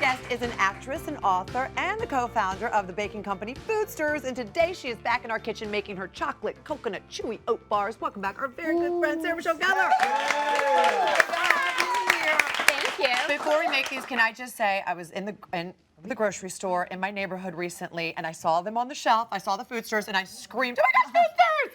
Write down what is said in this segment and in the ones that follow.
guest is an actress, an author, and the co-founder of the baking company FoodStirs. And today she is back in our kitchen making her chocolate coconut chewy oat bars. Welcome back, our very good friend, Sarah Michelle Gellar. Thank you. Before we make these, can I just say I was in the grocery store in my neighborhood recently, and I saw them on the shelf. I saw the FoodStirs, and I screamed, "Oh my gosh,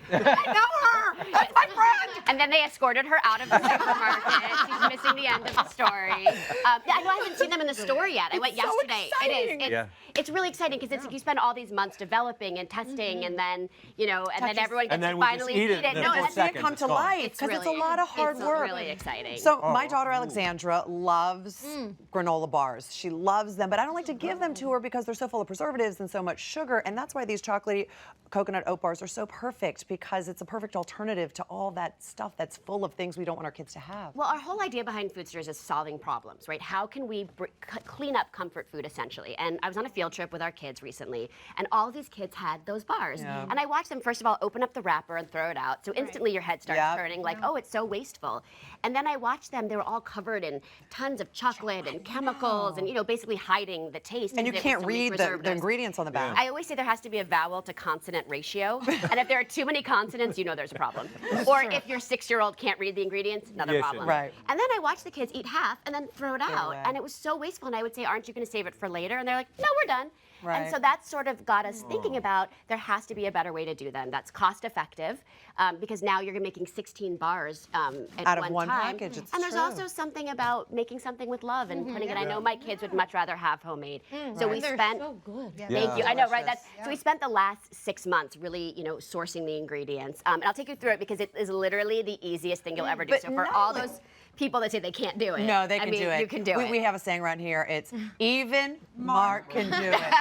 FoodStirs! I know her! That's my friend!" And then they escorted her out of the supermarket. She's missing the end of the story. I know I haven't seen them in the store yet. I went yesterday. So exciting. It's really exciting because it's you spend all these months developing and testing, and then then everyone gets to finally eat it. No, and see it come to life because it's a lot of hard work. It's really exciting. So my daughter Alexandra loves granola bars. She loves them, but I don't like to give them to her because they're so full of preservatives and so much sugar, and that's why these chocolatey coconut oat bars are so perfect, because it's a perfect alternative to all that stuff that's full of things we don't want our kids to have. Well, our whole idea behind FoodStirs is solving problems, right? How can we clean up comfort food, essentially? And I was on a field trip with our kids recently, and all of these kids had those bars. Yeah. And I watched them, first of all, open up the wrapper and throw it out. So instantly your head starts turning, like, oh, it's so wasteful. And then I watched them, they were all covered in tons of chocolate and chemicals and, basically hiding the taste. And you can't read the ingredients on the back. I always say there has to be a vowel to consonant ratio. And if there are too many consonants, there's a problem. Or if your 6-year-old can't read the ingredients, another problem. Right. And then I watched the kids eat half and then throw it out. And it was so wasteful. And I would say, aren't you going to save it for later? And they're like, no, we're done. Right. And so that sort of got us thinking about there has to be a better way to do them that's cost effective, because now you're making 16 bars out of one time. package. It's and there's true. also something about making something with love and putting it. I know my kids would much rather have homemade. So we spent. So good. Thank you. I know, right? So we spent the last 6 months really, sourcing the ingredients. And I'll take you through it because it is literally the easiest thing you'll ever do. But So for all those people that say they can't do it. No, they can do it. You can do it. We have a saying around here. It's even Mark can do it.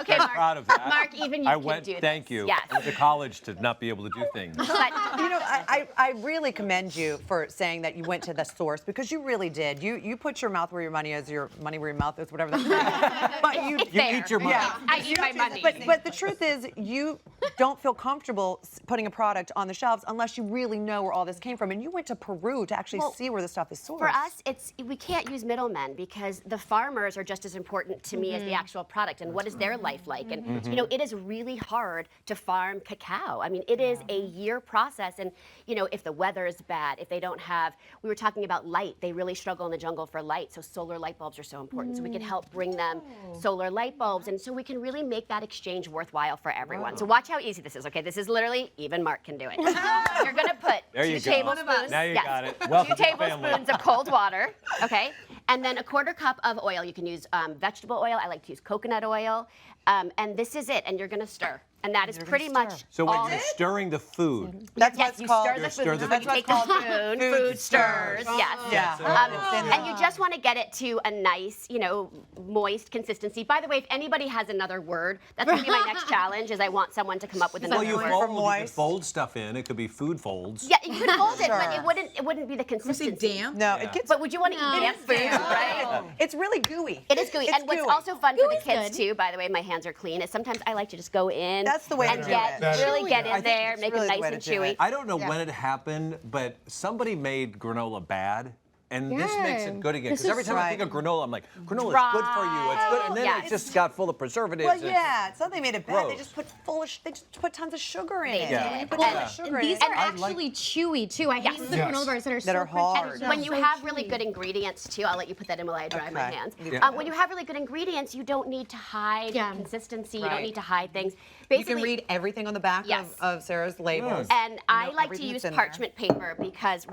Okay, Mark. Proud of that. Mark, even you can do this. Thank you. Yes. I went to college to not be able to do things. But, I really commend you for saying that you went to the source, because you really did. You put your mouth where your money is, your money where your mouth is, whatever that's But you eat your money. Yeah. I eat my money. But the truth is, you don't feel comfortable putting a product on the shelves unless you really know where all this came from. And you went to Peru to actually see where the stuff is sourced. For us, we can't use middlemen, because the farmers are just as important to me as the actual product and what is their life like. And it is really hard to farm cacao. I mean, it is a year process, and if the weather is bad, if they don't have, we were talking about light, they really struggle in the jungle for light, so solar light bulbs are so important. So we can help bring them solar light bulbs, and so we can really make that exchange worthwhile for everyone. So watch how easy this is, okay? This is literally, even Mark can do it. You're gonna put There you 2 go. tablespoons. Now you got it. 2 Welcome to the family. tablespoons of cold water, okay? And then a 1/4 cup of oil. You can use vegetable oil. I like to use coconut oil. And this is it, and you're gonna stir. And that is pretty much So when all you're stirring the food, That's yes, what's you called. stir the food. That's You take the spoon, food stirs. Yes. Yeah. And you just want to get it to a nice, moist consistency. By the way, if anybody has another word, that's going to be my next challenge. Is I want someone to come up with another you word. could fold stuff in. It could be food folds. Yeah, you could fold it, but it wouldn't be the consistency. Damp? No, it gets. But would you want to eat damp food, right? It's really gooey. It is gooey. It's And what's gooey. also fun for the Gooey's kids good. too, by the way, my hands are clean, is sometimes I like to just go in That's the way and to do get it. really get I in think there, it's make really it the way nice to and do chewy. it. I don't know when it happened, but somebody made granola bad. And this makes it good again. Because every time I think of granola, I'm like, granola is good for you. It's good. And then Yes. it just got full of preservatives. Well, and- yeah, it's not they made it bad. They Gross. just put they just put tons of sugar in They it. did. You put Well, tons of sugar And in these it. are actually chewy too. I hate the granola bars that are so hard. And when you have really good ingredients too, I'll let you put that in while I dry my Okay. hands. Yeah. When you have really good ingredients, you don't need to hide consistency. You don't Right. need to hide things. You can read everything on the back Yes. of Sarah's labels. And I like to everything use that's in there. parchment paper because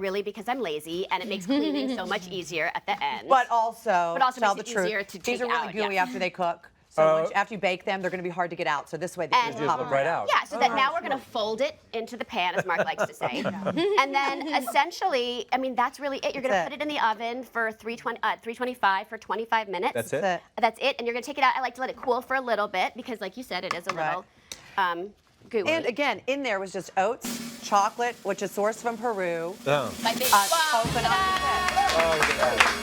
I'm lazy, and it makes cleaning so much easier at the end. But also tell the makes it truth. easier to These take are really out, gooey yeah. after they cook. So after you bake them, they're going to be hard to get out. So this way they And can Just pop look right out. Yeah, so that now we're going to fold it into the pan, as Mark likes to say. And then essentially, that's really it. You're going to That's put it in the oven for 325 for 25 minutes. That's it? That's it. That's it. And you're going to take it out. I like to let it cool for a little bit because, like you said, it is a little gooey. And again, in there was just oats, chocolate, which is sourced from Peru, Oh. My big coconut. Oh, yeah.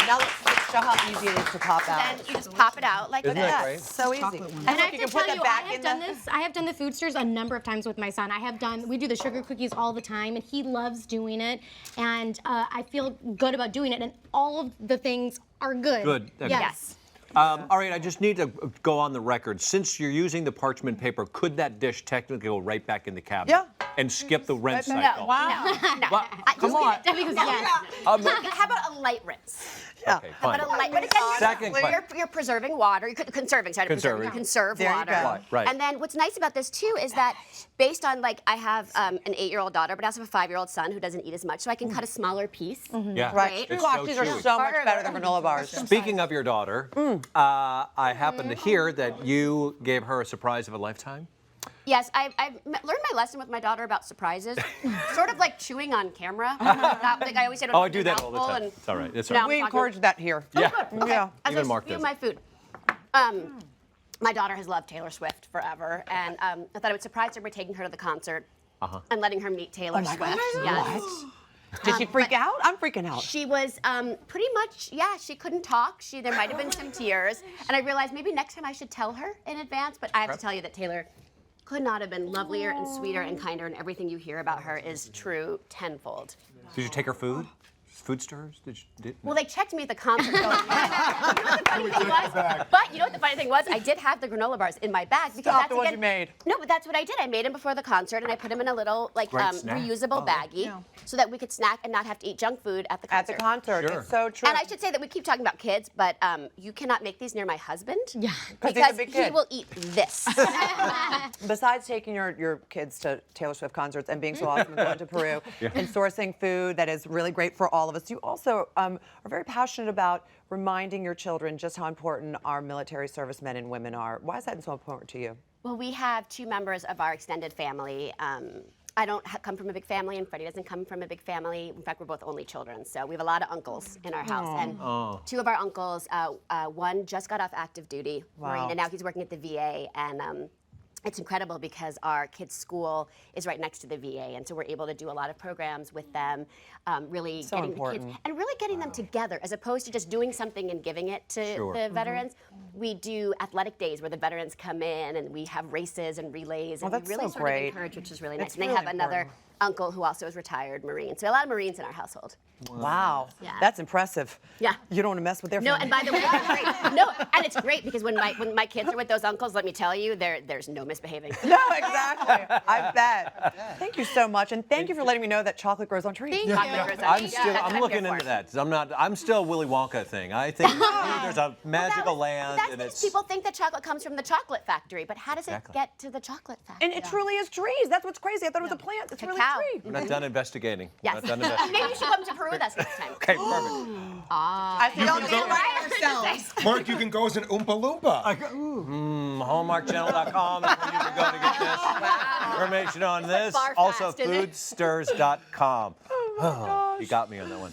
Now let's Show how easy it is to pop out. And you just pop it out like Isn't that. that great? So easy. And I have to tell you, I have done the FoodStirs a number of times with my son. We do the sugar cookies all the time, and he loves doing it. And I feel good about doing it, and all of the things are good. Good. Yes. All right, I just need to go on the record. Since you're using the parchment paper, could that dish technically go right back in the cabinet? Yeah. And skip the rinse No. cycle? Wow. Well, come on. Debbie goes, yes. How about a light rinse? Okay, How fine. about a light? But again, Second question. you're preserving water. You're conserving. Sorry, Conserving. You conserve There you water. go. Right. And then what's nice about this too is that based on I have an 8-year-old daughter, but I also have a 5-year-old son who doesn't eat as much, so I can cut a smaller piece. Yeah. Right. It's Gosh, so these are chewy. so much better than granola bars. Speaking of your daughter, I happen to hear that you gave her a surprise of a lifetime. Yes, I've learned my lesson with my daughter about surprises. Sort of like chewing on camera. Not, I always say, don't Oh, I open do your that mouth all the full time. and- It's all right. It's No, all right. We I'm talking- encourage that here. Yeah. Okay. Yeah. As Even I Mark review does my food. My daughter has loved Taylor Swift forever, and I thought I would surprise her by taking her to the concert and letting her meet Taylor Swift. Yes. Did she freak out? I'm freaking out. She was pretty much, she couldn't talk. There might have been some tears, and I realized maybe next time I should tell her in advance. But I have to tell you that Taylor could not have been lovelier and sweeter and kinder, and everything you hear about her is true tenfold. Did you take her food? FoodStirs? Well, they checked me at the concert going, but you know what the funny thing was? I did have the granola bars in my bag because Stop that's the ones again, you made. No, but that's what I did. I made them before the concert and I put them in a little Great snack. reusable baggie so that we could snack and not have to eat junk food at the At concert. the concert. Sure. It's so true. And I should say that we keep talking about kids, but you cannot make these near my husband. Yeah. he's a Because big he kid. will eat this. Besides taking your kids to Taylor Swift concerts and being so awesome and going to Peru and sourcing food that is really great for all of us, you also are very passionate about reminding your children just how important our military servicemen and women are. Why is that so important to you? Well, we have 2 members of our extended family. I don't come from a big family, and Freddie doesn't come from a big family. In fact, we're both only children, so we have a lot of uncles in our house. And 2 of our uncles, one just got off active duty, Marine, and now he's working at the VA. And it's incredible because our kids' school is right next to the VA, and so we're able to do a lot of programs with them, really So getting important. the kids and really getting them together, as opposed to just doing something and giving it to the veterans. We do athletic days where the veterans come in, and we have races and relays, and we that's really so sort great. of encourage, which is really That's nice. And they really have another important. uncle who also is retired Marine, so a lot of Marines in our household. Wow. Yeah. That's impressive. Yeah. You don't want to mess with their No, family. and by the way, they're great. No, and it's great because when my kids are with those uncles, let me tell you, there's no misbehaving. No, exactly. I bet. Thank you so much, and thank you for letting me know that chocolate grows on trees. Chocolate grows on I'm trees. still. That's what I'm here looking for. into that. I'm still a Willy Wonka thing. I think there's a magical land, That's and because it's. people think that chocolate comes from the chocolate factory, but how does Exactly. it get to the chocolate factory? And it truly is trees. That's what's crazy. I thought it was a plant. It's really Cacao. a tree. We're not done investigating. We're Yes. not done investigating. Maybe you should come to Peru with us next time. Okay, perfect. I feel can go- Mark, you can go as an Oompa Loompa. Hallmarkchannel.com is where you can go to get this information on this. far Also, fast, isn't it? FoodStirs.com. You got me on that one.